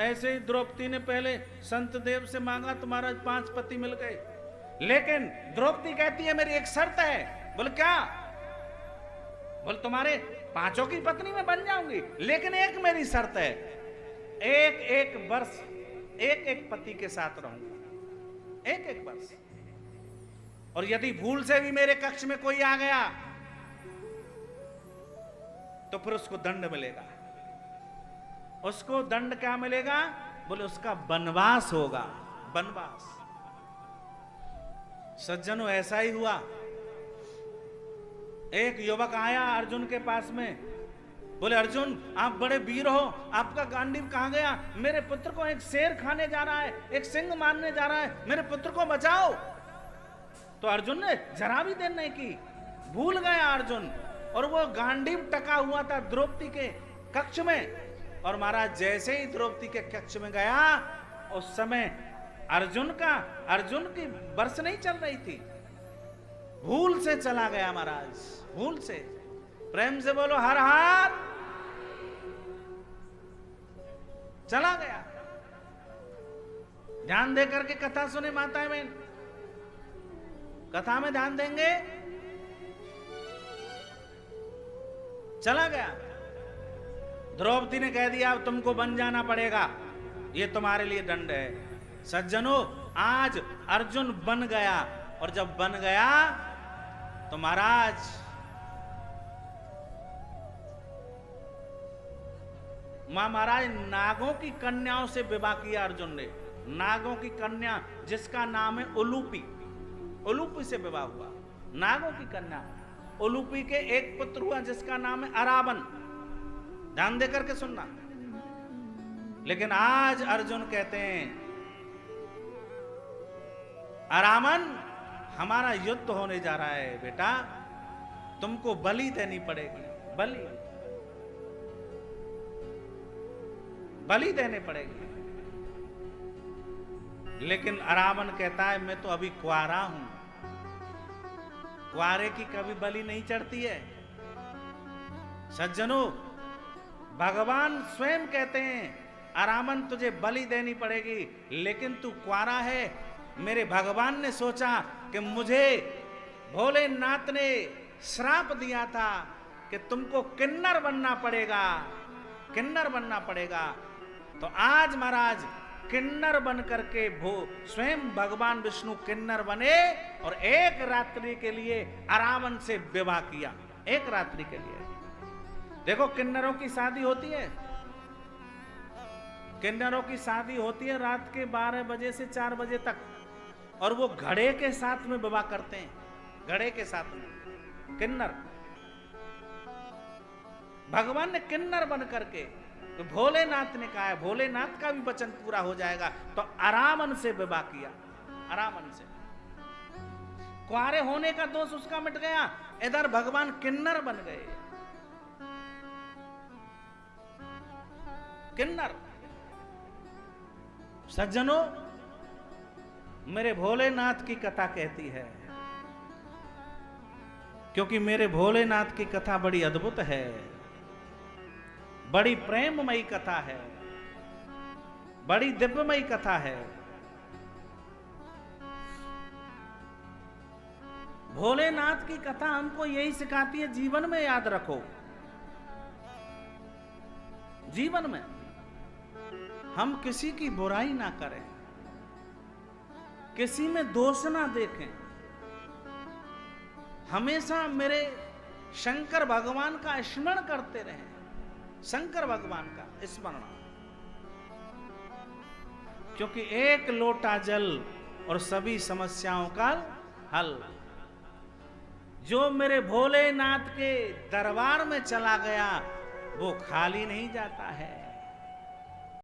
ऐसे ही द्रौपदी ने पहले संत देव से मांगा तो महाराज 5 पति मिल गए। लेकिन द्रौपदी कहती है मेरी एक शर्त है। बोले क्या? बोले तुम्हारे 5 की पत्नी में बन जाऊंगी, लेकिन एक मेरी शर्त है, एक एक वर्ष एक एक पति के साथ रहूंगा, एक एक वर्ष। और यदि भूल से भी मेरे कक्ष में कोई आ गया तो फिर उसको दंड मिलेगा। उसको दंड क्या मिलेगा? बोले उसका वनवास होगा, वनवास। सज्जनों ऐसा ही हुआ। एक युवक आया अर्जुन के पास में, बोले अर्जुन आप बड़े वीर हो, आपका गांडीव कहां गया? मेरे पुत्र को एक शेर खाने जा रहा है, एक सिंह मारने जा रहा है, मेरे पुत्र को बचाओ। तो अर्जुन ने जरा भी देर नहीं की, भूल गया अर्जुन। और वो गांडीव टका हुआ था द्रौपदी के कक्ष में। और महाराज जैसे ही द्रौपदी के कक्ष में गया, उस समय अर्जुन की बरस नहीं चल रही थी, भूल से चला गया महाराज, भूल से। प्रेम से बोलो हर हर। चला गया। ध्यान देकर के कथा सुने माताएं बहन, कथा में ध्यान देंगे। चला गया। द्रौपदी ने कह दिया अब तुमको बन जाना पड़ेगा, ये तुम्हारे लिए दंड है। सज्जनों आज अर्जुन बन गया, और जब बन गया तो महाराज महाराज नागों की कन्याओं से विवाह किया अर्जुन ने। नागों की कन्या जिसका नाम है उलूपी, उलूपी से विवाह हुआ। नागों की कन्या उलूपी के एक पुत्र हुआ जिसका नाम है अरावन। ध्यान देकर के सुनना। लेकिन आज अर्जुन कहते हैं अरामन हमारा युद्ध होने जा रहा है बेटा, तुमको बलि देनी पड़ेगी, बलि बलि देने पड़ेगी। लेकिन अरामन कहता है मैं तो अभी कुआरा हूं, कुआरे की कभी बलि नहीं चढ़ती है। सज्जनों भगवान स्वयं कहते हैं अरामन तुझे बलि देनी पड़ेगी, लेकिन तू कुआरा है। मेरे भगवान ने सोचा कि मुझे भोलेनाथ ने श्राप दिया था कि तुमको किन्नर बनना पड़ेगा, किन्नर बनना पड़ेगा। तो आज महाराज किन्नर बन करके स्वयं भगवान विष्णु किन्नर बने और एक रात्रि के लिए अरावन से विवाह किया, एक रात्रि के लिए। देखो किन्नरों की शादी होती है, किन्नरों की शादी होती है रात के 12 बजे से 4 बजे तक, और वो घड़े के साथ में विवाह करते हैं, घड़े के साथ में किन्नर। भगवान ने किन्नर बन करके, तो भोलेनाथ ने कहा है भोलेनाथ का भी वचन पूरा हो जाएगा, तो अरामन से विवाह किया, अरामन से। कुआरे होने का दोष उसका मिट गया, इधर भगवान किन्नर बन गए, किन्नर। सज्जनों मेरे भोलेनाथ की कथा कहती है, क्योंकि मेरे भोलेनाथ की कथा बड़ी अद्भुत है, बड़ी प्रेममयी कथा है, बड़ी दिव्यमयी कथा है। भोलेनाथ की कथा हमको यही सिखाती है जीवन में याद रखो, जीवन में हम किसी की बुराई ना करें, किसी में दोष ना देखें। हमेशा मेरे शंकर भगवान का स्मरण करते रहें, शंकर भगवान का स्मरण, क्योंकि एक लोटा जल और सभी समस्याओं का हल। जो मेरे भोलेनाथ के दरबार में चला गया वो खाली नहीं जाता है।